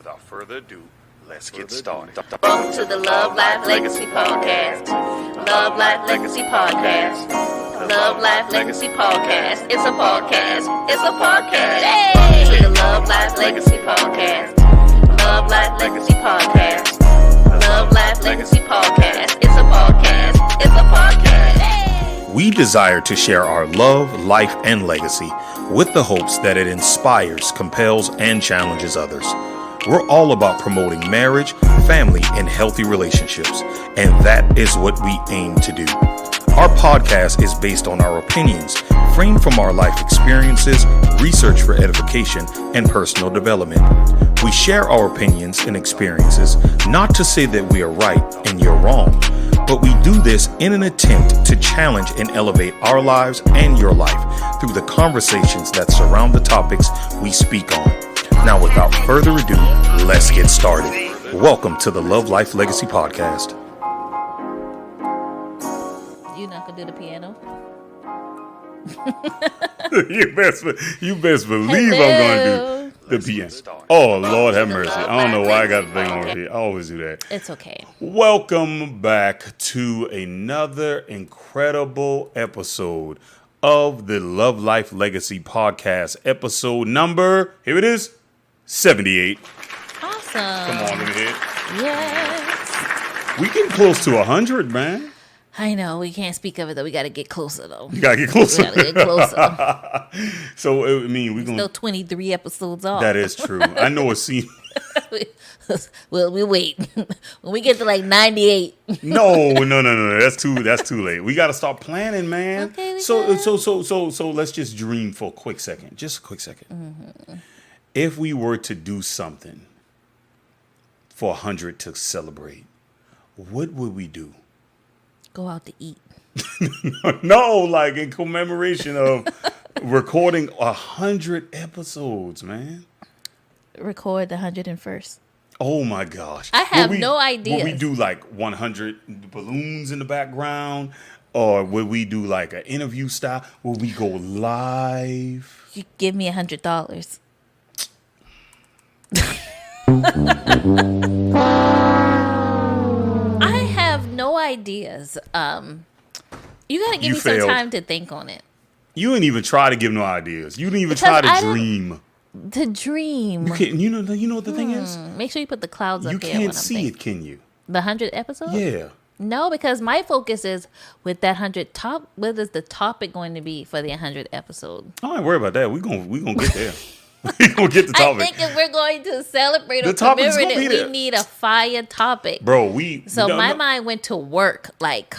Without further ado, let's get started. Welcome to the Love Life Legacy Podcast. Love Life Legacy Podcast. Love Life Legacy Podcast. It's a podcast. It's a podcast. Hey! To the Love Life Legacy Podcast. Love Life Legacy Podcast. Love Life Legacy Podcast. It's a podcast. It's a podcast. Hey! We desire to share our love, life, and legacy with the hopes that it inspires, compels, and challenges others. We're all about promoting marriage, family, and healthy relationships, and that is what we aim to do. Our podcast is based on our opinions, framed from our life experiences, research for edification, and personal development. We share our opinions and experiences, not to say that we are right and you're wrong, but we do this in an attempt to challenge and elevate our lives and your life through the conversations that surround the topics we speak on. Now, without further ado, let's get started. Welcome to the Love Life Legacy Podcast. You not gonna do the piano? you best believe I'm going to do the piano. Oh, Lord have mercy. I don't know why I got the thing over here. I always do that. It's okay. Welcome back to another incredible episode of the Love Life Legacy Podcast. Episode number, here it is, 78. Awesome. Come on, let me hear it. Yes. We getting close to 100, man. I know. We can't speak of it, though. We got to get closer, though. You got to get closer. We got to get closer. So, I mean, we're going Still 23 episodes off. That is true. I know it seems... Well, we wait. When we get to like 98. No. That's too late. We got to start planning, man. Okay, So let's just dream for a quick second. Just a quick second. Mm-hmm. If we were to do something for 100 to celebrate, what would we do? Go out to eat. No, like in commemoration of recording 100 episodes, man. Record the 101st. Oh my gosh. I have no idea. Would we do like 100 balloons in the background? Or would we do like an interview style? Would we go live? You give me $100. I have no ideas. You gotta give me some time to think on it. You didn't even try to give no ideas. You didn't even try to dream. To dream. You know what the thing is? Make sure you put the clouds up You there. can't see it, can you? The 100th episode? Yeah. No, because my focus is with that 100 top. What is the topic going to be for the 100th episode? I ain't worry about that. We gonna get there. We gonna get the topic. I think if we're going to celebrate or topic's commemorate gonna be it, there. we need a fire topic. Bro, my mind went to work. Like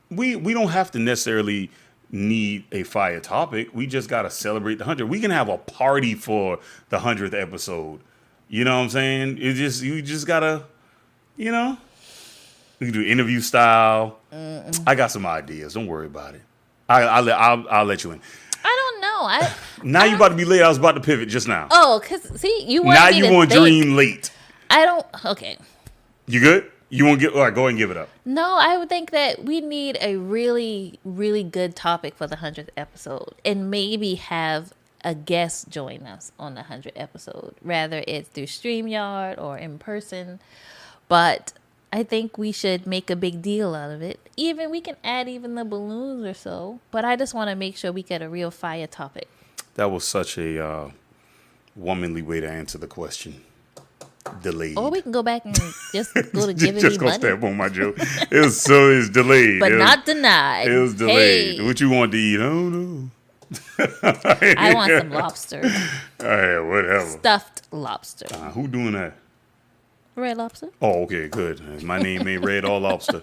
we don't have to necessarily need a fire topic. We just gotta celebrate the 100. We can have a party for the 100th episode. You know what I'm saying? You just gotta, we can do interview style. I got some ideas. Don't worry about it. I'll let you in. I don't know. Now you about to be late. I was about to pivot just now. Oh, cause see, you want now me you to want to think. dream late. I don't. Okay. You good? You want to get? All right, go ahead and give it up. No, I would think that we need a really, really good topic for the 100th episode, and maybe have a guest join us on the 100th episode, rather it's through StreamYard or in person. But I think we should make a big deal out of it. We can add even the balloons or so. But I just want to make sure we get a real fire topic. That was such a womanly way to answer the question. Delayed. Or we can go back and just go to giving just me gonna money. step on my joke. It's delayed. But not denied. It was delayed. Hey. What you want to eat? I don't know. I want some lobster. All right, whatever. Stuffed lobster. Who doing that? Red Lobster? Oh, okay, good. My name ain't Red or Lobster.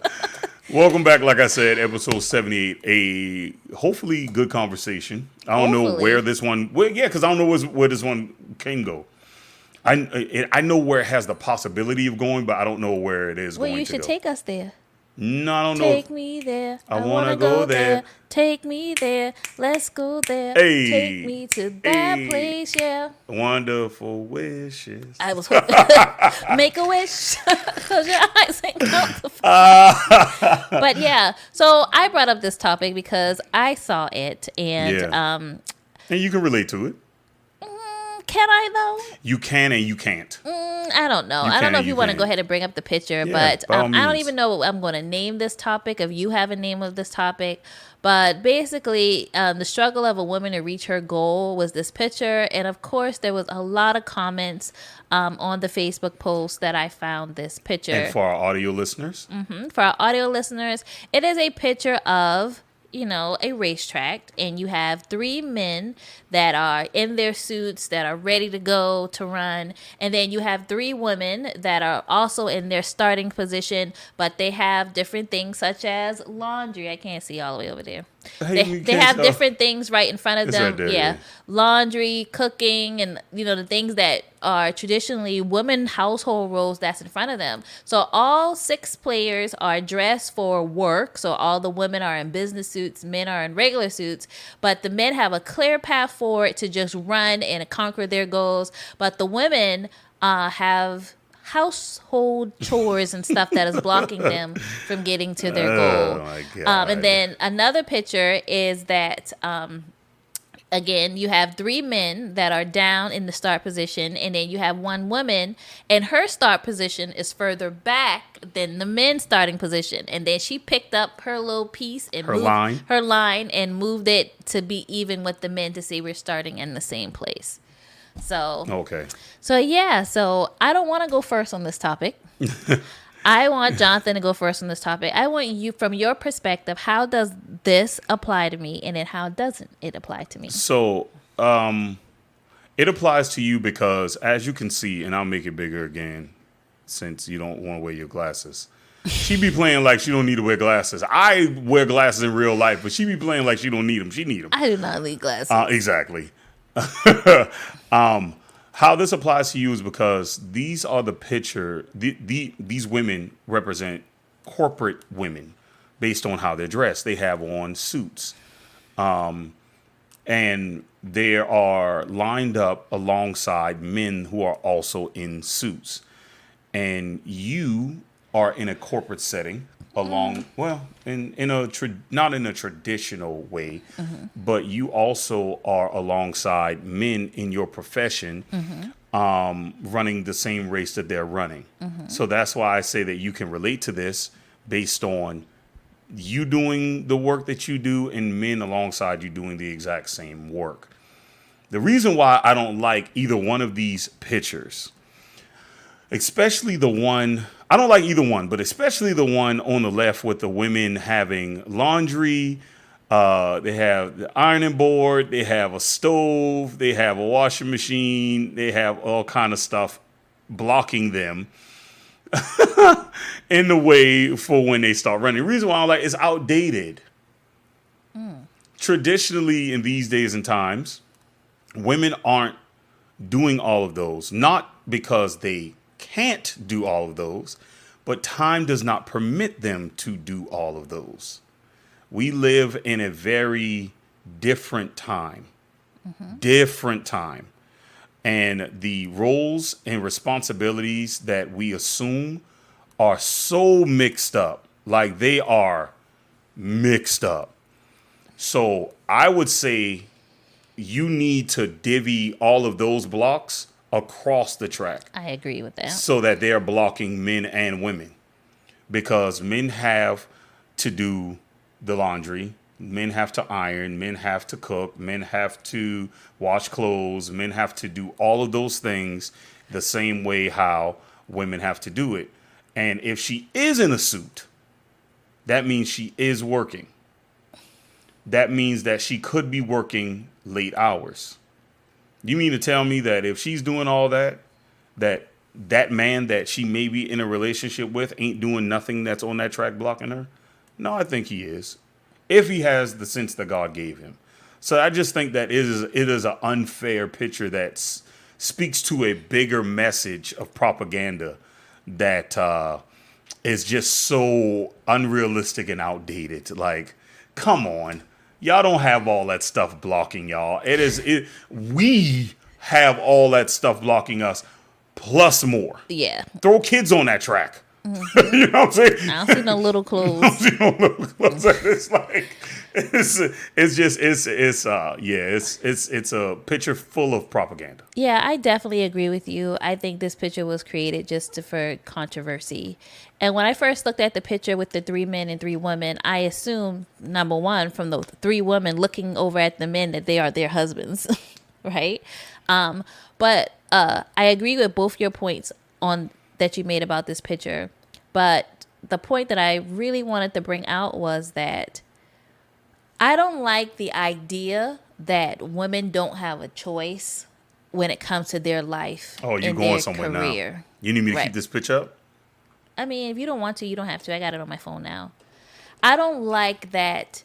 Welcome back, like I said, episode 78. A hopefully good conversation. I don't know where this one... because I don't know where this one can go. I know where it has the possibility of going, but I don't know where it is going to go. Well, you should take us there. No, I don't know. Take me there. I want to go there. Take me there. Let's go there. Hey. Take me to that place, yeah. Wonderful wishes. I was hoping. Make a wish. Close your eyes and count the But yeah, so I brought up this topic because I saw it and and you can relate to it. Can I though? You can and you can't. I don't know. You I don't can know and if you you want to can't. go ahead and bring up the picture, Yeah, but by all I don't means. even know what I'm going to name this topic. If you have a name of this topic, but basically, the struggle of a woman to reach her goal was this picture, and of course, there was a lot of comments on the Facebook post that I found this picture. And for our audio listeners, For our audio listeners, it is a picture of, a racetrack, and you have three men that are in their suits that are ready to go to run, and then you have three women that are also in their starting position, but they have different things such as laundry. I can't see all the way over there. Hey, They have different things right in front of It's them. right there, yeah. yeah. Laundry, cooking, and the things that are traditionally women household roles that's in front of them. So all 6 players are dressed for work. So all the women are in business suits, men are in regular suits, but the men have a clear path forward to just run and conquer their goals. But the women have household chores and stuff that is blocking them from getting to their goal. Oh my God. And then another picture is that again, you have 3 men that are down in the start position, and then you have 1 woman, and her start position is further back than the men's starting position. And then she picked up her little piece and moved her line and moved it to be even with the men to see we're starting in the same place. So Okay. So I don't want to go first on this topic. I want Jonathan to go first on this topic. I want you, from your perspective, how does this apply to me, and then how doesn't it apply to me? So, it applies to you because, as you can see, and I'll make it bigger again, since you don't want to wear your glasses. She be playing like she don't need to wear glasses. I wear glasses in real life, but she be playing like she don't need them. She need them. I do not need glasses. Exactly. How this applies to you is because these are the picture. These women represent corporate women based on how they're dressed. They have on suits, and they are lined up alongside men who are also in suits. And you are in a corporate setting not in a traditional way, but you also are alongside men in your profession, running the same race that they're running. So that's why I say that you can relate to this based on you doing the work that you do and men alongside you doing the exact same work. The reason why I don't like either one of these pictures, especially the one, I don't like either one, but especially the one on the left with the women having laundry. They have the ironing board. They have a stove. They have a washing machine. They have all kind of stuff blocking them in the way for when they start running. The reason why I don't like it's outdated. Traditionally, in these days and times, women aren't doing all of those, not because they can't do all of those, but time does not permit them to do all of those. We live in a very different time, and the roles and responsibilities that we assume are so mixed up, like they are mixed up. So I would say you need to divvy all of those blocks across the track. I agree with that. So that they're blocking men and women, because men have to do the laundry, men have to iron, men have to cook, men have to wash clothes, men have to do all of those things the same way how women have to do it. And if she is in a suit, that means she is working. That means that she could be working late hours. You mean to tell me that if she's doing all that, that man that she may be in a relationship with ain't doing nothing that's on that track blocking her? No, I think he is, if he has the sense that God gave him. So I just think that it is an unfair picture that speaks to a bigger message of propaganda that is just so unrealistic and outdated. Like, come on. Y'all don't have all that stuff blocking y'all. We have all that stuff blocking us, plus more. Yeah. Throw kids on that track. You know what I'm saying? I don't see no little clothes. It's It's a picture full of propaganda. Yeah, I definitely agree with you. I think this picture was created for controversy. And when I first looked at the picture with the 3 men and 3 women, I assumed, number one, from the 3 women looking over at the men, that they are their husbands, right? But I agree with both your points on that you made about this picture. But the point that I really wanted to bring out was that I don't like the idea that women don't have a choice when it comes to their life Oh, you and going their somewhere career. now? You need me to Right. keep this picture up? I mean, if you don't want to, you don't have to. I got it on my phone now. I don't like that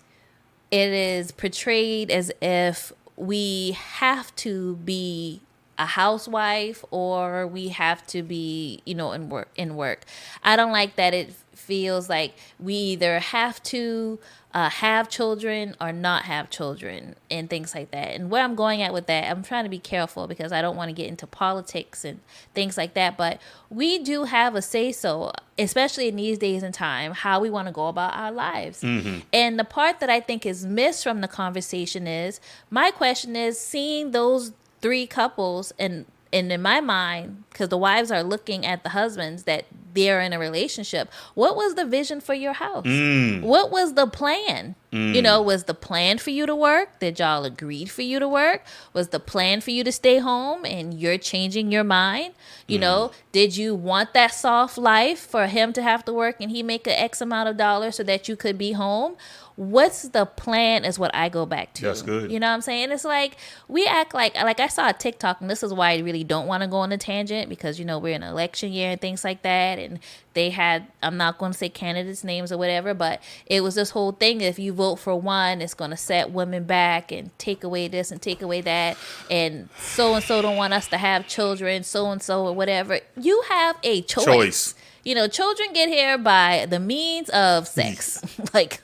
it is portrayed as if we have to be a housewife or we have to be, in work. I don't like that it feels like we either have to have children or not have children and things like that. And where I'm going at with that, I'm trying to be careful because I don't want to get into politics and things like that. But we do have a say-so, especially in these days and time, how we want to go about our lives. And the part that I think is missed from the conversation is, my question is, seeing those 3 couples and in my mind, because the wives are looking at the husbands that they're in a relationship, what was the vision for your house? What was the plan? Was the plan for you to work? Did y'all agree for you to work? Was the plan for you to stay home and you're changing your mind? Did you want that soft life for him to have to work and he make an X amount of dollars so that you could be home? What's the plan is what I go back to. That's good. You know what I'm saying? It's like we act like I saw a TikTok, and this is why I really don't want to go on a tangent, because we're in an election year and things like that, and they had, I'm not going to say candidates' names or whatever, but it was this whole thing, if you vote for one, it's going to set women back and take away this and take away that, and so don't want us to have children, so and so or whatever. You have a choice. Children get here by the means of sex. like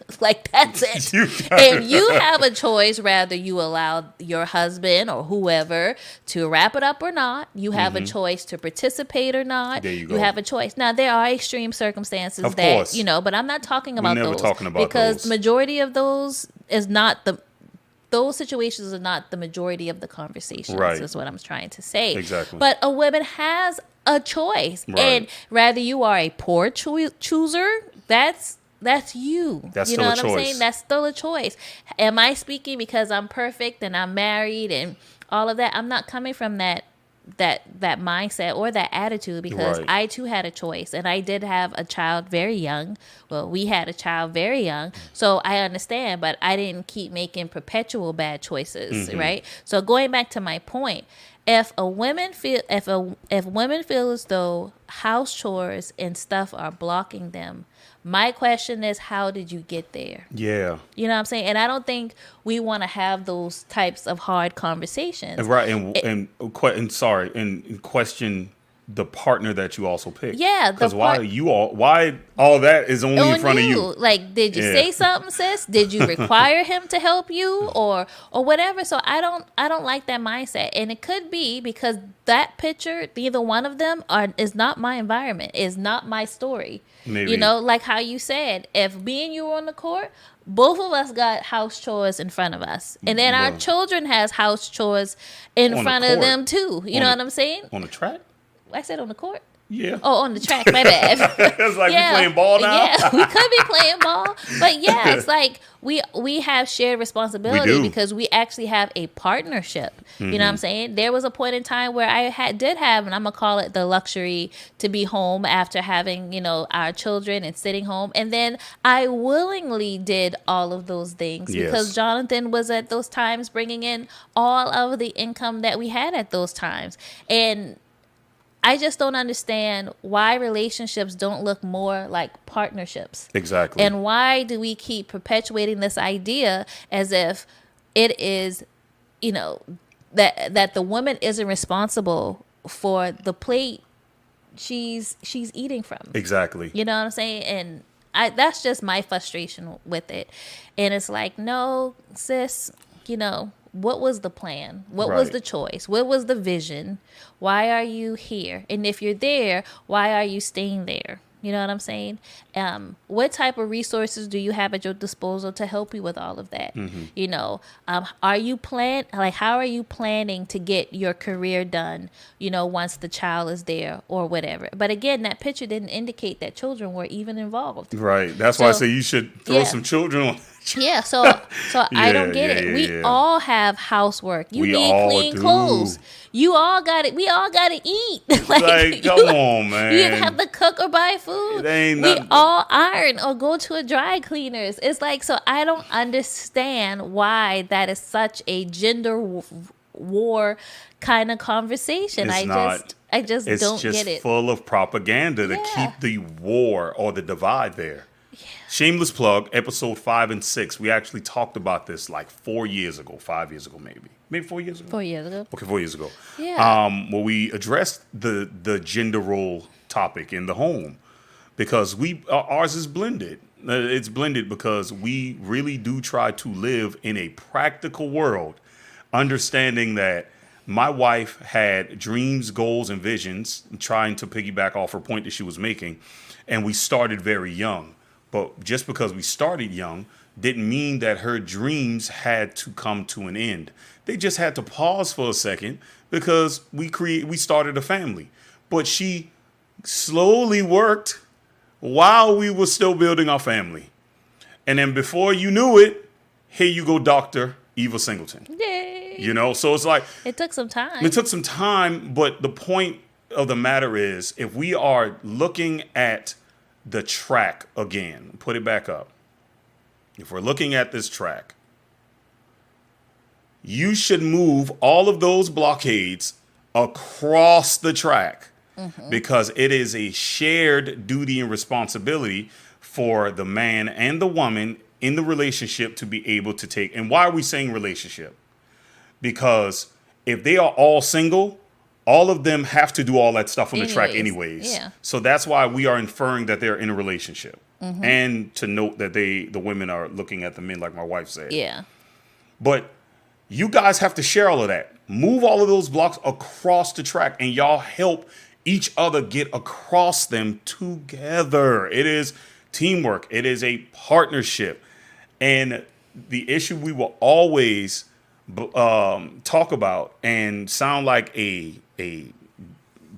that's it. If you have a choice, rather you allow your husband or whoever to wrap it up or not, you have a choice to participate or not. There you go. have a choice. Now, there are extreme circumstances Of that, course. but I'm not talking about never those. talking about because those. majority of those is not the... Those situations are not the majority of the conversations, Right. is what I'm trying to say. Exactly. But a woman has a choice. Right. And rather you are a poor chooser, that's you. That's you still know a what I'm choice. saying? That's still a choice. Am I speaking because I'm perfect and I'm married and all of that? I'm not coming from that mindset or that attitude, because Right. I too had a choice, and I did have a child very young. Well, we had a child very young, so I understand, but I didn't keep making perpetual bad choices, right? So going back to my point, if women feel as though house chores and stuff are blocking them, my question is, how did you get there? Yeah. You know what I'm saying? And I don't think we want to have those types of hard conversations. Right. And question the partner that you also picked. Yeah, Because why all that is only in front of you? Like, did you say something, sis? Did you require him to help you or whatever? So I don't like that mindset. And it could be because that picture, neither one of them is not my environment, is not my story. Maybe. Like how you said, if me and you were on the court, both of us got house chores in front of us. And then our children has house chores in On the front of court. them too. You know what I'm saying? On the track? I said on the court. Yeah. Oh, on the track, my bad. It's like we playing ball now? Yeah, we could be playing ball. But yeah, it's like we have shared responsibility We do. because we actually have a partnership. You know what I'm saying? There was a point in time where I did have, and I'm going to call it the luxury, to be home after having, our children and sitting home. And then I willingly did all of those things because Yes. Jonathan was at those times bringing in all of the income that we had at those times. And I just don't understand why relationships don't look more like partnerships. Exactly. And why do we keep perpetuating this idea as if it is, that the woman isn't responsible for the plate she's eating from. Exactly. You know what I'm saying? And that's just my frustration with it. And it's like, no, sis, what was the plan? What was Right. the choice? What was the vision? Why are you here? And if you're there, why are you staying there? You know what I'm saying? What type of resources do you have at your disposal to help you with all of that? You know, how are you planning to get your career done, you know, once the child is there or whatever? But again, that picture didn't indicate that children were even involved. Right. That's why I So, say you should throw yeah. some children on. Yeah, so I don't get it. We all have housework. You We need all clean do. clothes. You all got it. We all got to eat. Like, come on, man. You either have to cook or buy food. It ain't We nothing. all iron or go to a dry cleaners. It's like, so I don't understand why that is such a gender war kind of conversation. It's I not. just It's don't just get it. full of propaganda to Yeah. keep the war or the divide there. Shameless plug, episode 5 and 6. We actually talked about this like 4 years ago, 5 years ago, maybe 4 years ago. 4 years ago. Okay, 4 years ago. Yeah. Where we addressed the gender role topic in the home, because ours is blended. It's blended because we really do try to live in a practical world, understanding that my wife had dreams, goals, and visions, trying to piggyback off her point that she was making, and we started very young. But just because we started young didn't mean that her dreams had to come to an end. They just had to pause for a second because we started a family. But she slowly worked while we were still building our family. And then before you knew it, here you go, Dr. Eva Singleton. Yay. You know, so it's like, It took some time. it took some time, but the point of the matter is, if we are looking at the track again, put it back up. If we're looking at this track, you should move all of those blockades across the track, because it is a shared duty and responsibility for the man and the woman in the relationship to be able to take. And why are we saying relationship? Because if they are all single, all of them have to do all that stuff on the track anyways. Yeah. So that's why we are inferring that they're in a relationship. And to note that the women are looking at the men, like my wife said. Yeah. But you guys have to share all of that. Move all of those blocks across the track, and y'all help each other get across them together. It is teamwork. It is a partnership. And the issue we will always talk about and sound like a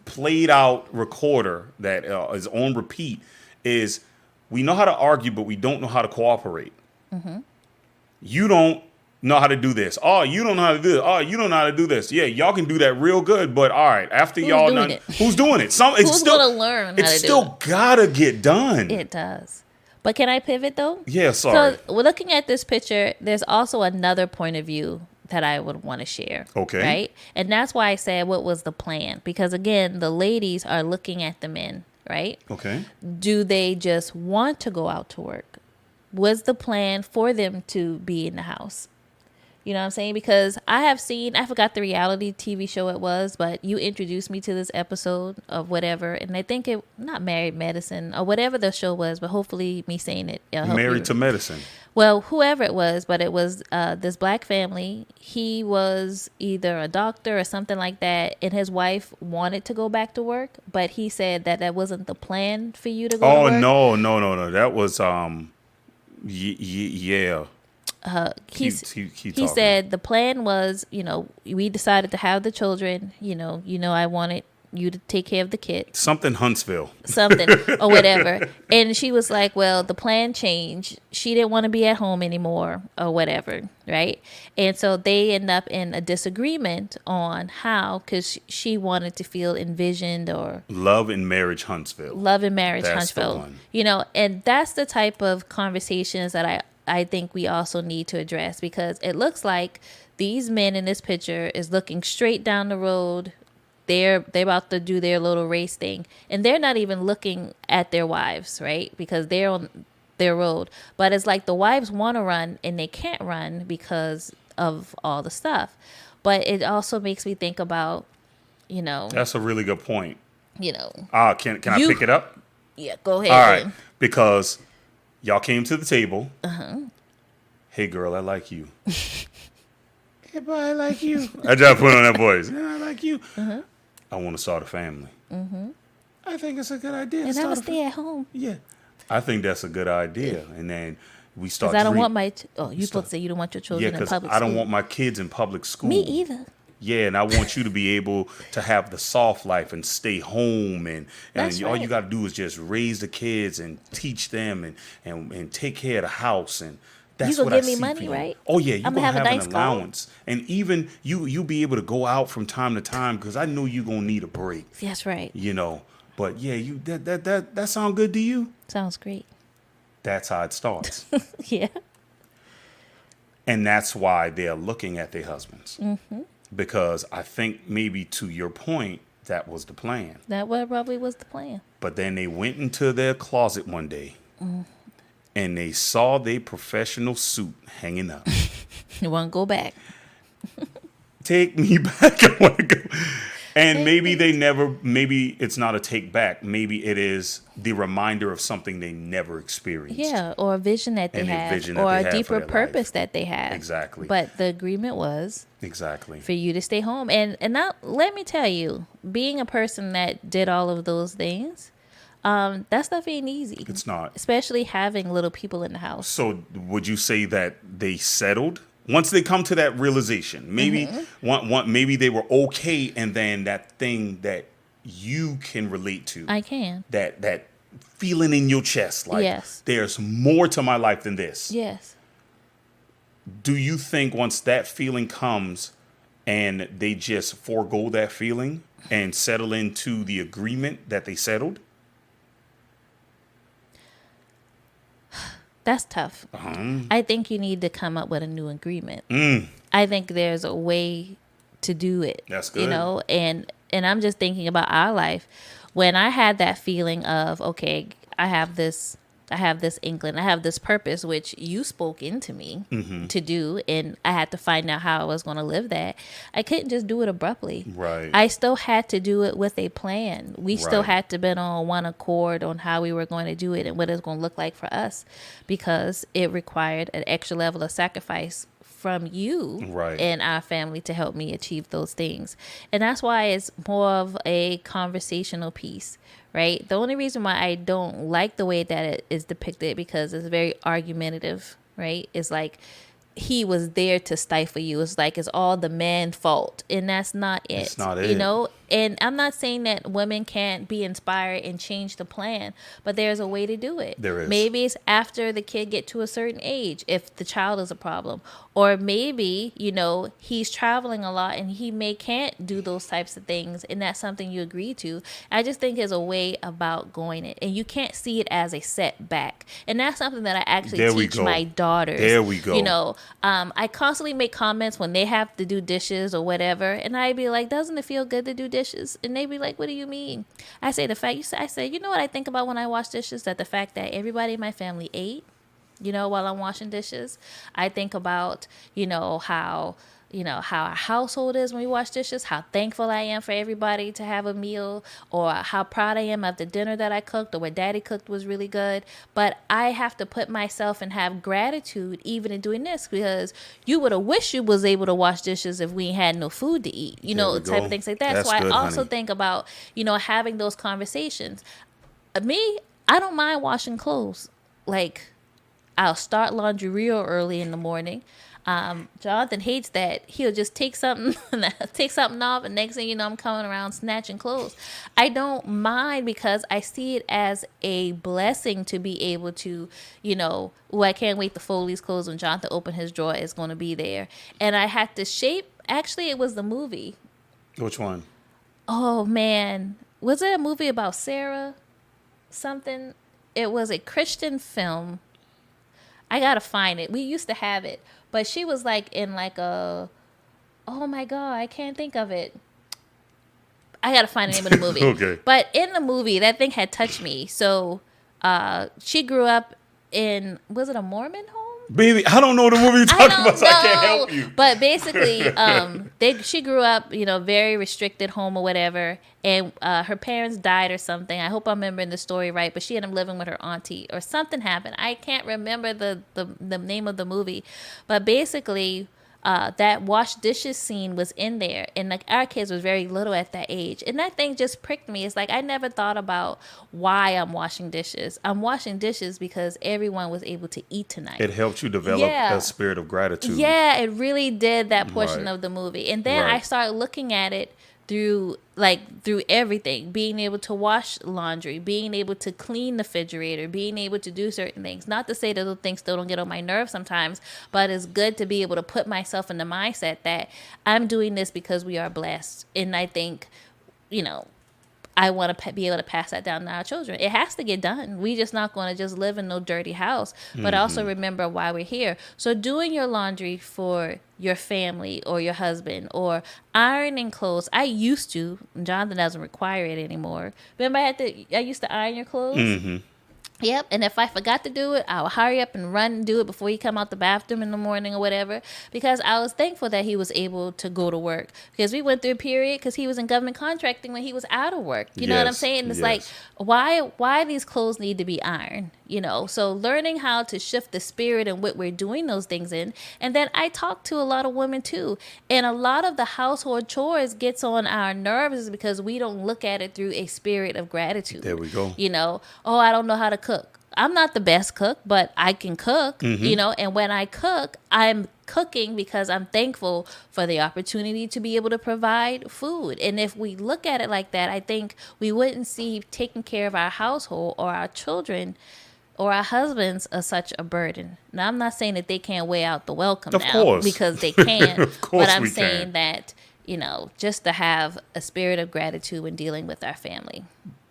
played out recorder that is on repeat is, we know how to argue, but we don't know how to cooperate. You don't know how to do this. Oh, you don't know how to do this. Oh, you don't know how to do this. Yeah, y'all can do that real good, but all right, after Who's y'all doing done, it? who's doing it? It's Who's still gonna learn how to do It's still gotta get done. It does. But can I pivot though? Yeah, sorry. So we're looking at this picture. There's also another point of view that I would want to share. Okay. Right? And that's why I said, what was the plan? Because again, the ladies are looking at the men, right? Okay. Do they just want to go out to work? Was the plan for them to be in the house? You know what I'm saying? Because I forgot the reality TV show it was, but you introduced me to this episode of whatever, and I think not Married Medicine or whatever the show was, but hopefully me saying it. Married to Medicine. Well, whoever it was, but it was this black family. He was either a doctor or something like that, and his wife wanted to go back to work, but he said that wasn't the plan for you to go to work. Oh, no. That was, yeah. He said the plan was, we decided to have the children, I wanted you to take care of the kid. Something Huntsville. Something or whatever. And she was like, well, the plan changed. She didn't want to be at home anymore or whatever, right? And so they end up in a disagreement on how, because she wanted to feel envisioned or... Love and Marriage Huntsville. Love and Marriage That's the Huntsville. one. And that's the type of conversations that I think we also need to address, because it looks like these men in this picture is looking straight down the road. They're about to do their little race thing, and they're not even looking at their wives, right? Because they're on their road. But it's like the wives want to run and they can't run because of all the stuff. But it also makes me think about, That's a really good point. Can I pick it up? Yeah, go ahead. All right, because y'all came to the table. Hey, girl, I like you. Hey, boy, I like you. I just put on that voice. Yeah, I like you. I want to start a family. I I think it's a good idea. And I would stay at home. Yeah, I think that's a good idea. And then we start. Because I don't want my. You supposed to say you don't want your Yeah, children in because public I school. don't want my kids in public school. Me either. Yeah, and I want you to be able to have the soft life and stay home, and That's all right. you got to do is just raise the kids and teach them and take care of the house, and that's gonna what I give me see money, for you. right? Oh yeah, you're I'ma gonna have a have nice an car. allowance, and even you be able to go out from time to time because I know you're gonna need a break, That's right. you know. But yeah, you that sound good to you? Sounds great. That's how it starts, Yeah. and that's why they're looking at their husbands. Because I think maybe to your point, that was the plan. That probably was the plan. But then they went into their closet one day and they saw their professional suit hanging up. You want to go back? Take me back. I want to go. And maybe maybe it's not a take back. Maybe it is the reminder of something they never experienced. Yeah, or a vision that they And a have, vision that or they a have for deeper their purpose life. that they have. Exactly. But the agreement was Exactly. for you to stay home. And now, let me tell you, being a person that did all of those things, that stuff ain't easy. It's not. Especially having little people in the house. So would you say that they settled once they come to that realization? Maybe maybe they were okay, and then that thing that you can relate to, I can. that feeling in your chest, like Yes. there's more to my life than this. Yes. Do you think once that feeling comes and they just forego that feeling and settle into the agreement that they settled? That's tough. I think you need to come up with a new agreement. I think there's a way to do it. That's You good. know, and I'm just thinking about our life. When I had that feeling of, okay, I have this inkling, I have this purpose, which you spoke into me to do, and I had to find out how I was going to live that. I couldn't just do it abruptly. Right. I still had to do it with a plan. We still Right. had to be on one accord on how we were going to do it and what it's going to look like for us, because it required an extra level of sacrifice from you Right. and our family to help me achieve those things. And that's why it's more of a conversational piece, right? The only reason why I don't like the way that it is depicted, because it's very argumentative, right? It's like he was there to stifle you. It's like it's all the man's fault, and that's not it. It's not You it. know, and I'm not saying that women can't be inspired and change the plan, but there's a way to do it. There is. Maybe it's after the kid get to a certain age, if the child is a problem, or maybe, you know, he's traveling a lot and he can't do those types of things, and that's something you agree to. I just think there's a way about going it, and you can't see it as a setback. And that's something that I actually There we teach go. my daughters. There we go. You know, I constantly make comments when they have to do dishes or whatever, and I'd be like, doesn't it feel good to do dishes? And they'd be like, what do you mean? I say, I say, you know what I think about when I wash dishes? That the fact that everybody in my family ate, you know, while I'm washing dishes. I think about, how our household is when we wash dishes, how thankful I am for everybody to have a meal, or how proud I am of the dinner that I cooked, or what daddy cooked was really good. But I have to put myself and have gratitude even in doing this, because you would have wished you was able to wash dishes if we had no food to eat, There we type go. of things like that. That's So I good, also honey. think about, having those conversations. Me, I don't mind washing clothes. Like, I'll start laundry real early in the morning. Jonathan hates that. He'll just take something off, and next thing you know, I'm coming around snatching clothes. I don't mind, because I see it as a blessing to be able to, I can't wait to fold these clothes when Jonathan open his drawer. It's going to be there. And I had to shape, actually, it was the movie. Which one? Oh, man. Was it a movie about Sarah? Something? It was a Christian film. I gotta find it. We used to have it, but she was like in like a, oh my God, I can't think of it. I gotta find the name of the movie. Okay. But in the movie, that thing had touched me. So, she grew up in, was it a Mormon home? Baby, I don't know the movie you're I talking don't about, so I can't help know. you. But basically, she grew up, very restricted home or whatever, and her parents died or something. I hope I'm remembering the story right, but she ended up living with her auntie or something happened. I can't remember the name of the movie, but basically, that wash dishes scene was in there, and like our kids was very little at that age, and that thing just pricked me. It's like I never thought about why I'm washing dishes. I'm washing dishes because everyone was able to eat tonight. It helped you develop a spirit of gratitude. Yeah, it really did, that portion Right. of the movie. And then Right. I started looking at it through everything, being able to wash laundry, being able to clean the refrigerator, being able to do certain things. Not to say that those things still don't get on my nerves sometimes, but it's good to be able to put myself in the mindset that I'm doing this because we are blessed. And I think, you know, I want to be able to pass that down to our children. It has to get done. We just not going to just live in no dirty house, but also remember why we're here. So doing your laundry for your family or your husband, or ironing clothes. I used to. Jonathan doesn't require it anymore. Remember, I used to iron your clothes. Yep, and if I forgot to do it, I'll hurry up and run and do it before he come out the bathroom in the morning or whatever, because I was thankful that he was able to go to work, because we went through a period because he was in government contracting when he was out of work. You know what I'm saying? It's like, why these clothes need to be ironed, you know? So learning how to shift the spirit and what we're doing those things in. And then I talk to a lot of women too, and a lot of the household chores gets on our nerves because we don't look at it through a spirit of gratitude. There we go. You know, oh, I don't know how to cook. I'm not the best cook, but I can cook, you know, and when I cook, I'm cooking because I'm thankful for the opportunity to be able to provide food. And if we look at it like that, I think we wouldn't see taking care of our household or our children or our husbands as such a burden. Now, I'm not saying that they can't weigh out the welcome Of now, course. because they can, Of course but I'm we saying can. that, you know, just to have a spirit of gratitude when dealing with our family.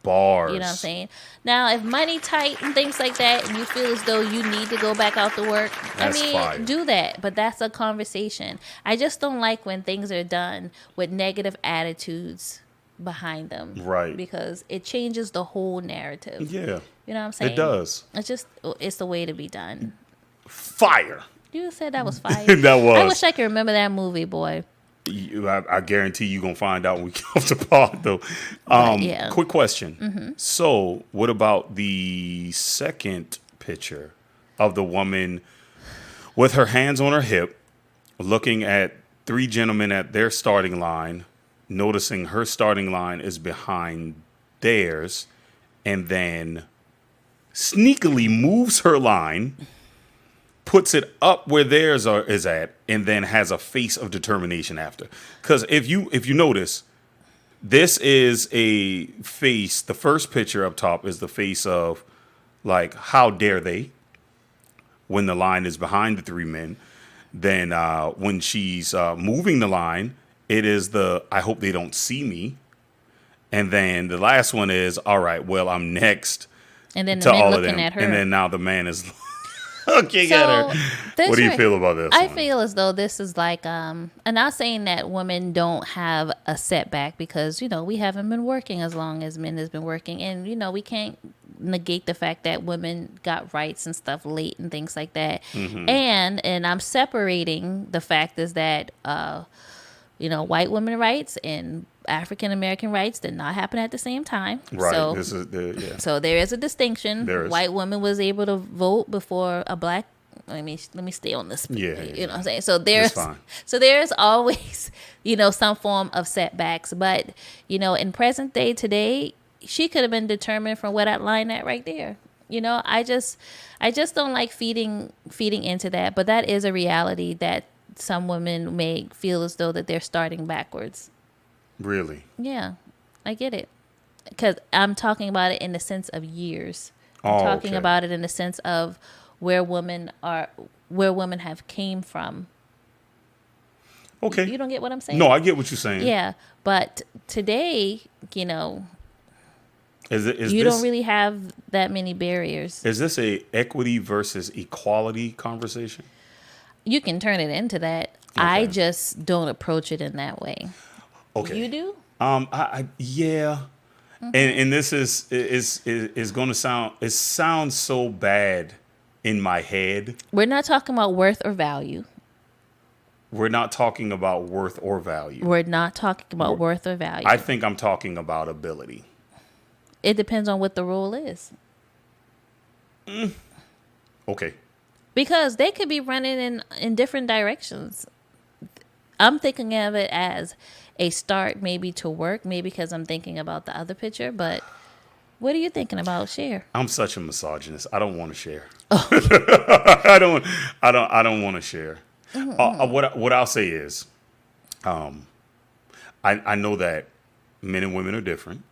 Bars. You know what I'm saying? Now, if money tight and things like that, and you feel as though you need to go back out to work, That's I mean, fire. do that. But that's a conversation. I just don't like when things are done with negative attitudes behind them. Right. Because it changes the whole narrative. Yeah. You know what I'm saying? It does. It's the way to be done. Fire. You said that was fire. That was. I wish I could remember that movie, boy. I guarantee you're going to find out when we get off the pod, though. Yeah. Quick question. So, what about the second picture of the woman with her hands on her hip, looking at three gentlemen at their starting line, noticing her starting line is behind theirs, and then sneakily moves her line, puts it up where theirs is at, and then has a face of determination after. Because if you notice, this is a face. The first picture up top is the face of, like, how dare they, when the line is behind the three men. Then when she's moving the line, it is the I hope they don't see me. And then the last one is, all right, well, I'm next And then to the men all of looking them. at her. And then now the man is looking at her. What do you feel about this I one? feel as though this is like, I'm not saying that women don't have a setback, because, you know, we haven't been working as long as men has been working. And, you know, we can't negate the fact that women got rights and stuff late and things like that. And I'm separating the fact is that, you know, white women rights and African American rights did not happen at the same time. Right. So, This is so there is a distinction. There is. White woman was able to vote before a black. Let me stay on this. Yeah, You know what I'm saying? So there's fine. always, you know, some form of setbacks. But, you know, in present day today, she could have been determined from where that line at right there. You know, I just don't like feeding into that. But that is a reality that some women may feel as though that they're starting backwards. Really? Yeah, I get it. Because I'm talking about it in the sense of years. I'm Oh, talking okay. about it in the sense of where women have came from. Okay. You don't get what I'm saying? No, I get what you're saying. Yeah, but today, you know, Is you this, don't really have that many barriers. Is this a equity versus equality conversation? You can turn it into that. I Okay. just don't approach it in that way. Okay. You do? Yeah. And this is going to sound, it sounds so bad in my head. We're not talking about worth or value. We're not talking about worth or value. We're not talking about worth or value. I think I'm talking about ability. It depends on what the role is. Okay. Because they could be running in different directions. I'm thinking of it as a start maybe to work, maybe because I'm thinking about the other picture. But what are you thinking about? Share. I'm such a misogynist. I don't want to share. I don't want to share. What I'll say is, I know that men and women are different.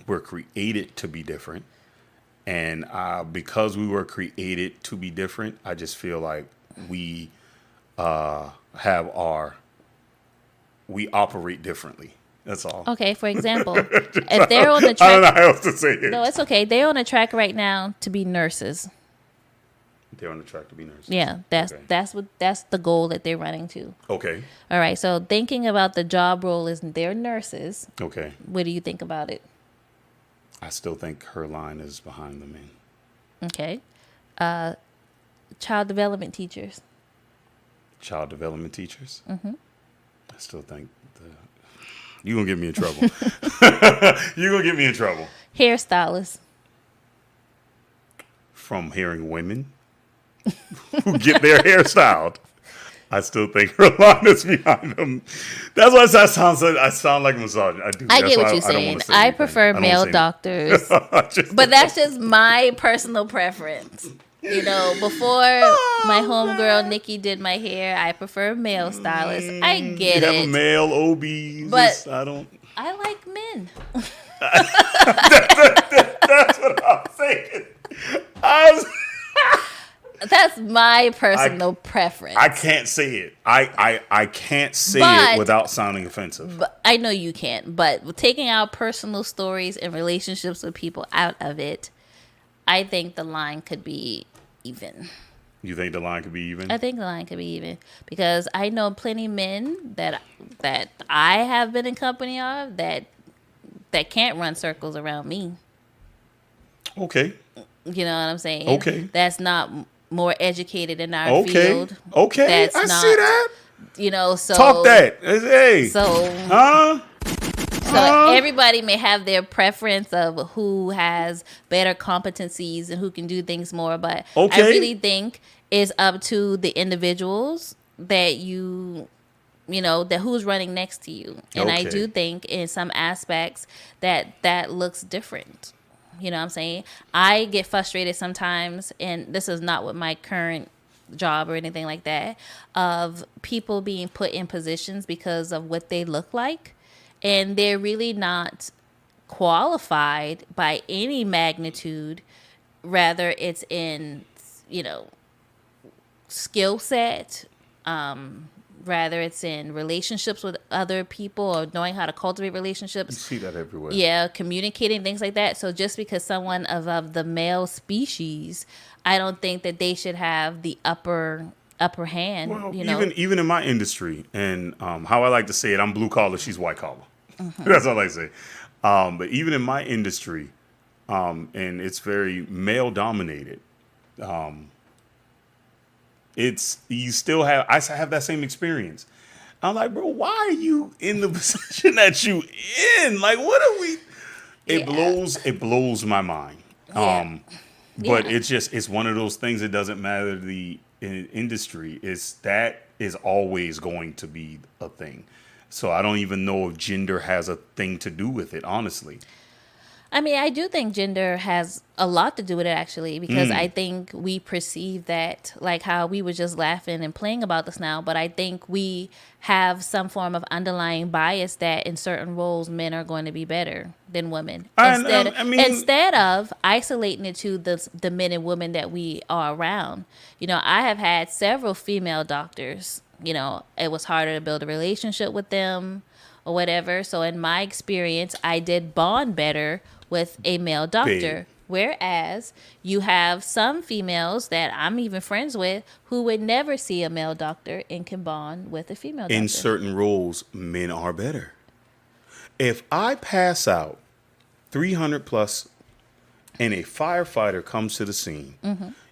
We're created to be different. And because we were created to be different, I just feel like we we operate differently. That's all. Okay, for example, if they're on the track, I don't know how else to say it. no, it's okay. They're on a track right now to be nurses. They're on the track to be nurses. Yeah, that's the goal that they're running to. Okay. All right. So thinking about the job role as they're nurses. Okay. What do you think about it? I still think her line is behind the men. Okay. Child development teachers. Child development teachers. I still think you're gonna get me in trouble. You're gonna get me in trouble. Hairstylists. From hearing women who get their hair styled, I still think her line is behind them. That's why I sound like a misogynist. I do. I get what you're saying. I prefer male doctors, but that's just my personal preference. You know, before my homegirl Nikki did my hair, I prefer male stylists. I get you it. have a male OB, but I like men. That's what I'm saying. That's my personal preference. I can't say it. I can't say it without sounding offensive. But I know you can't. But taking our personal stories and relationships with people out of it, I think the line could be even. You think the line could be even? I think the line could be even because I know plenty men that I have been in company of that can't run circles around me. Okay. You know what I'm saying? Okay. That's not more educated in our field. Okay. That's I not, see that. You know, so talk that. Hey. So everybody may have their preference of who has better competencies and who can do things more, but I really think it's up to the individuals that that who's running next to you. And I do think in some aspects that looks different. You know what I'm saying? I get frustrated sometimes, and this is not with my current job or anything like that, of people being put in positions because of what they look like. And they're really not qualified by any magnitude. Rather, it's in, skill set. Rather, it's in relationships with other people or knowing how to cultivate relationships. You see that everywhere. Yeah, communicating, things like that. So just because someone of the male species, I don't think that they should have the upper hand. Well, even in my industry, and how I like to say it, I'm blue collar, she's white collar. That's all I say. But even in my industry, and it's very male dominated. I have that same experience. I'm like, bro, why are you in the position that you in? Like, what are we? It blows my mind. Yeah. But it's one of those things. It doesn't matter the industry. That is always going to be a thing. So I don't even know if gender has a thing to do with it, honestly. I mean, I do think gender has a lot to do with it, actually, because I think we perceive that, like how we were just laughing and playing about this now, but I think we have some form of underlying bias that in certain roles, men are going to be better than women. Instead of isolating it to the men and women that we are around. I have had several female doctors. It was harder to build a relationship with them or whatever. So in my experience, I did bond better with a male doctor. Whereas you have some females that I'm even friends with who would never see a male doctor and can bond with a female doctor. In certain roles, men are better. If I pass out 300 plus and a firefighter comes to the scene,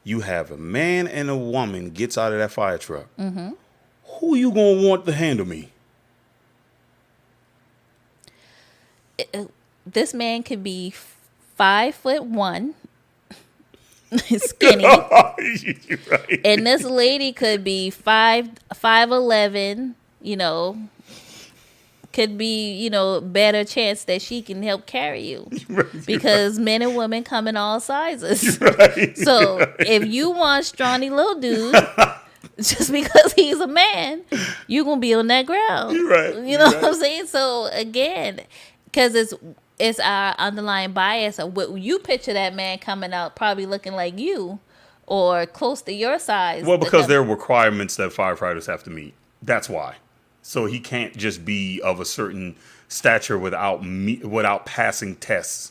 you have a man and a woman gets out of that fire truck. Who you going to want to handle me? This man could be 5'1", skinny, Right. and this lady could be 5'11", you know, could be, you know, better chance that she can help carry you. Because men and women come in all sizes. So if you want scrawny little dude, just because he's a man, you're gonna be on that ground. You know what I'm saying? So again, because it's our underlying bias of what you picture that man coming out probably looking like you or close to your size. Well, because there are requirements that firefighters have to meet. That's why. So he can't just be of a certain stature without passing tests.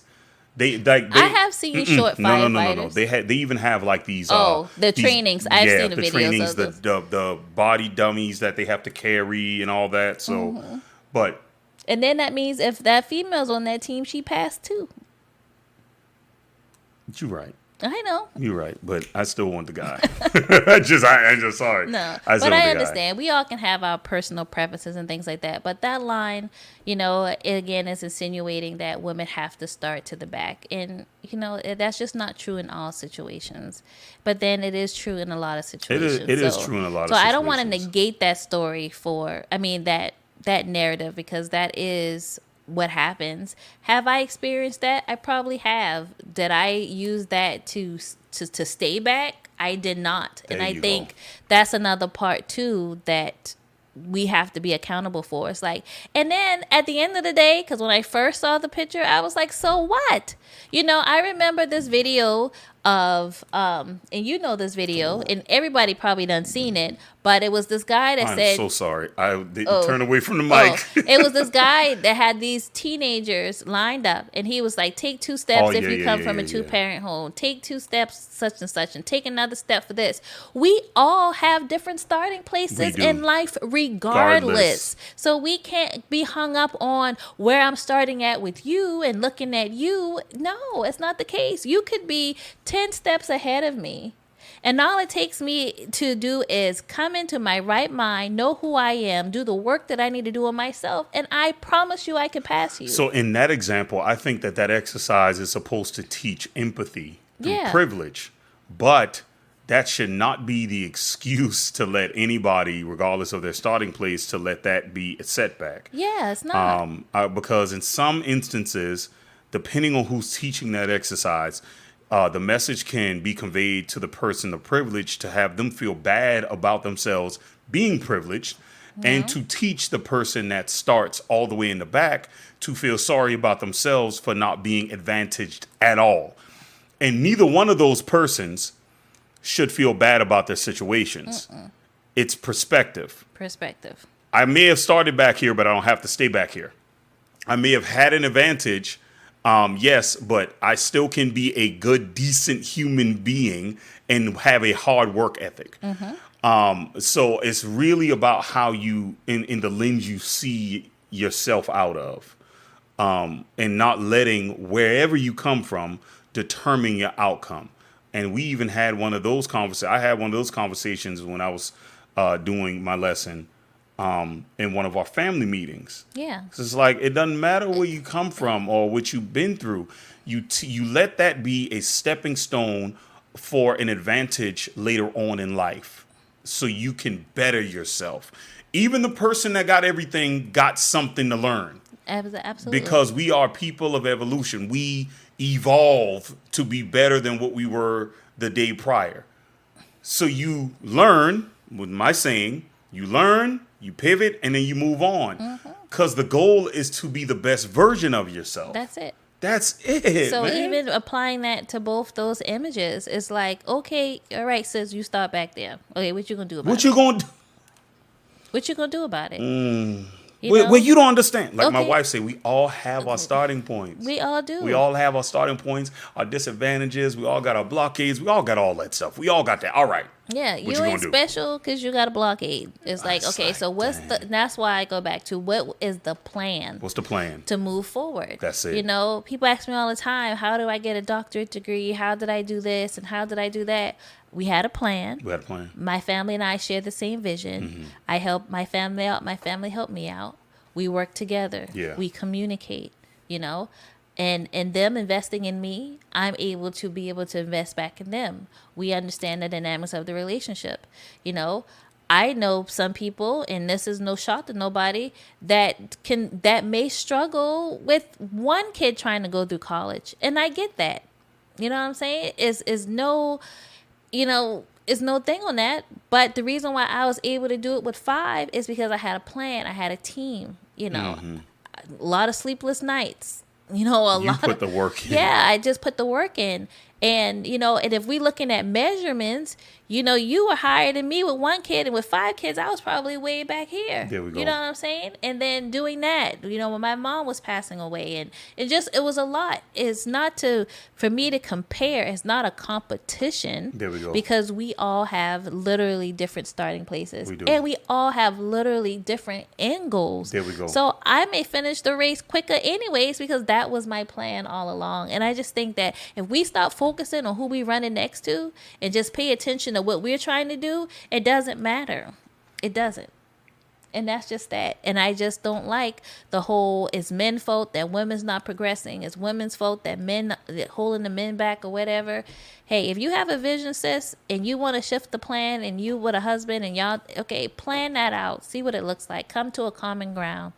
They I have seen short firefighters. No. They even have like these. The trainings. I've seen the videos trainings, of those. the body dummies that they have to carry and all that. So, but. And then that means if that female's on that team, she passed too. You're right. I know. You're right, but I still want the guy. I'm just sorry. No, but I understand. We all can have our personal preferences and things like that. But that line, you know, again, is insinuating that women have to start to the back. And, you know, that's just not true in all situations. But then it is true in a lot of situations. It is true in a lot of situations. So I don't want to negate that story that narrative, because that is what happens. Have I experienced that? I probably have. Did I use that to stay back? I did not. And I think that's another part too that we have to be accountable for. It's like, and then at the end of the day, because when I first saw the picture, I was like, so what? You know, I remember this video of and you know this video, and everybody probably done seen it, but it was this guy that said, I'm so sorry, I didn't turn away from the mic. It was this guy that had these teenagers lined up, and he was like, take 2 steps if you come from a 2-parent home, take 2 steps such and such, and take another step for this. We all have different starting places in life regardless. So we can't be hung up on where I'm starting at with you and looking at you. No, it's not the case. You could be 10 steps ahead of me. And all it takes me to do is come into my right mind, know who I am, do the work that I need to do on myself, and I promise you I can pass you. So in that example, I think that exercise is supposed to teach empathy through privilege. But that should not be the excuse to let anybody, regardless of their starting place, to let that be a setback. Yeah, it's not. Because in some instances, depending on who's teaching that exercise, the message can be conveyed to the person of privilege to have them feel bad about themselves being privileged, and to teach the person that starts all the way in the back to feel sorry about themselves for not being advantaged at all. And neither one of those persons should feel bad about their situations. It's perspective. I may have started back here, but I don't have to stay back here. I may have had an advantage. Yes, but I still can be a good, decent human being and have a hard work ethic. So it's really about how you, in the lens you see yourself out of, and not letting wherever you come from determine your outcome. And we even had one of those conversations. I had one of those conversations when I was doing my lesson in one of our family meetings. Yeah. So it's like, it doesn't matter where you come from or what you've been through. You let that be a stepping stone for an advantage later on in life, so you can better yourself. Even the person that got everything got something to learn. Absolutely. Because we are people of evolution. We evolve to be better than what we were the day prior. So you learn, with my saying, you learn, you pivot, and then you move on. Because the goal is to be the best version of yourself. That's it. That's it. So man. even applying that to both those images is like, okay, all right, sis, you start back there. Okay, what you gonna do about it? What you gonna do? What you gonna do about it? Well, you don't understand. Like my wife said, we all have our starting points. We all do. We all have our starting points, our disadvantages. We all got our blockades. We all got all that stuff. We all got that. All right. Yeah, you ain't special because you got a blockade. It's like, okay, so what's that's why I go back to what is the plan? What's the plan? To move forward. That's it. You know, people ask me all the time, how do I get a doctorate degree? How did I do this? And how did I do that? We had a plan. My family and I shared the same vision. I helped my family out. My family helped me out. We work together. Yeah. We communicate, you know. And them investing in me, I'm able to invest back in them. We understand the dynamics of the relationship. You know, I know some people, and this is no shock to nobody, that may struggle with one kid trying to go through college, and I get that. You know what I'm saying? Is no, is no thing on that. But the reason why I was able to do it with 5 is because I had a plan. I had a team. A lot of sleepless nights. Put the work in. Yeah, I just put the work in. And, and if we looking at measurements, you were higher than me with 1 kid, and with 5 kids, I was probably way back here. There we go. You know what I'm saying? And then doing that, when my mom was passing away, and it was a lot. It's not for me to compare. It's not a competition. There we go. Because we all have literally different starting places. We do. And we all have literally different end goals. There we go. So I may finish the race quicker anyways, because that was my plan all along. And I just think that if we stop focusing on who we running next to and just pay attention to what we're trying to do, it doesn't matter. It doesn't. And that's just that. And I just don't like the whole, it's men's fault that women's not progressing. It's women's fault that men holding the men back or whatever. Hey, if you have a vision, sis, and you want to shift the plan, and you with a husband and y'all, okay, plan that out. See what it looks like. Come to a common ground.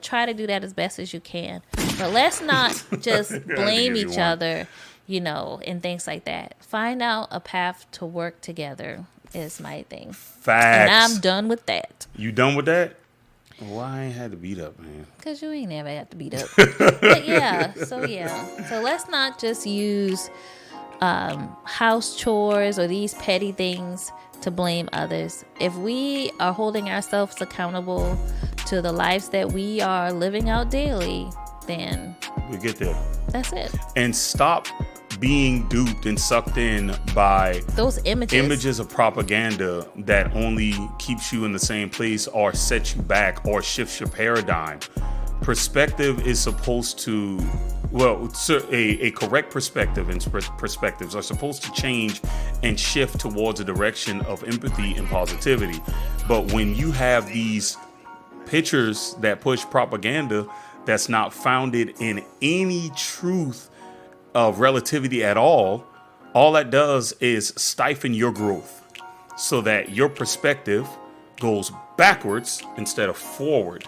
Try to do that as best as you can. But let's not just blame each other, and things like that. Find out a path to work together is my thing. Facts. And I'm done with that. You done with that? Well, I ain't had to beat up, man. Because you ain't never had to beat up. But yeah. So let's not just use house chores or these petty things to blame others. If we are holding ourselves accountable to the lives that we are living out daily, then we get there. That's it. And stop being duped and sucked in by those images of propaganda that only keeps you in the same place or sets you back or shifts your paradigm. Perspective is supposed to, a correct perspective and perspectives are supposed to change and shift towards a direction of empathy and positivity. But when you have these pictures that push propaganda that's not founded in any truth of relativity at all that does is stifle your growth so that your perspective goes backwards instead of forward.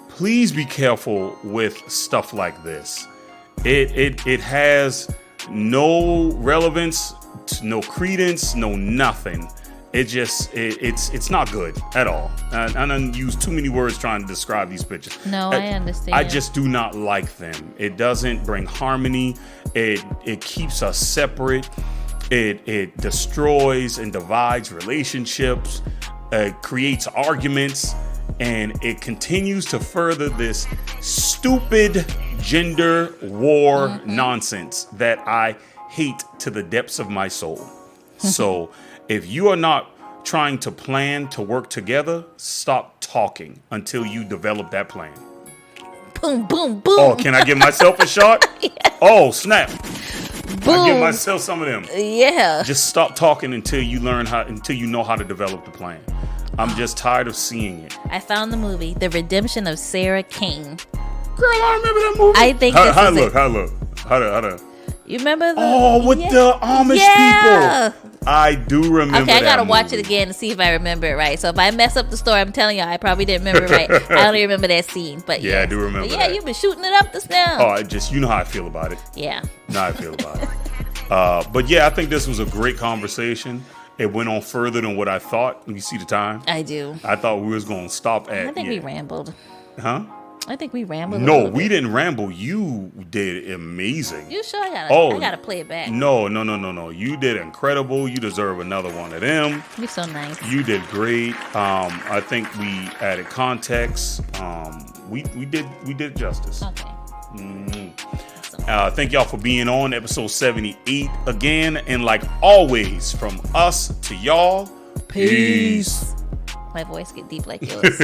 Please be careful with stuff like this. It has no relevance, no credence, no nothing. It's not good at all. I done used too many words trying to describe these pictures. No, I understand. I just do not like them. It doesn't bring harmony. It keeps us separate. It destroys and divides relationships. It creates arguments, and it continues to further this stupid gender war nonsense that I hate to the depths of my soul. So if you are not trying to plan to work together, stop talking until you develop that plan. Boom, boom, boom. Oh, can I give myself a shot? Yeah. Oh, snap. Boom. I give myself some of them. Yeah. Just stop talking until you know how to develop the plan. I'm just tired of seeing it. I found the movie, The Redemption of Sarah Kane. Girl, I remember that movie. I think How look? You remember the... the Amish people. I do remember that. Okay, I gotta watch movie. it again to see if I remember it right. So if I mess up the story, I'm telling you, I probably didn't remember it right. I don't even remember that scene. But yeah, I do remember that. You've been shooting it up just now. Oh, you know how I feel about it. Yeah. You know how I feel about it. But yeah, I think this was a great conversation. It went on further than what I thought. You see the time? I do. I thought we was going to stop at... I think we rambled. Huh? I think we rambled. No, we didn't ramble. You did amazing. You sure? I gotta play it back. No. You did incredible. You deserve another one of them. You're so nice. You did great. I think we added context. We did justice. Okay. Thank y'all for being on episode 78 again. And like always, from us to y'all, peace. My voice get deep like yours.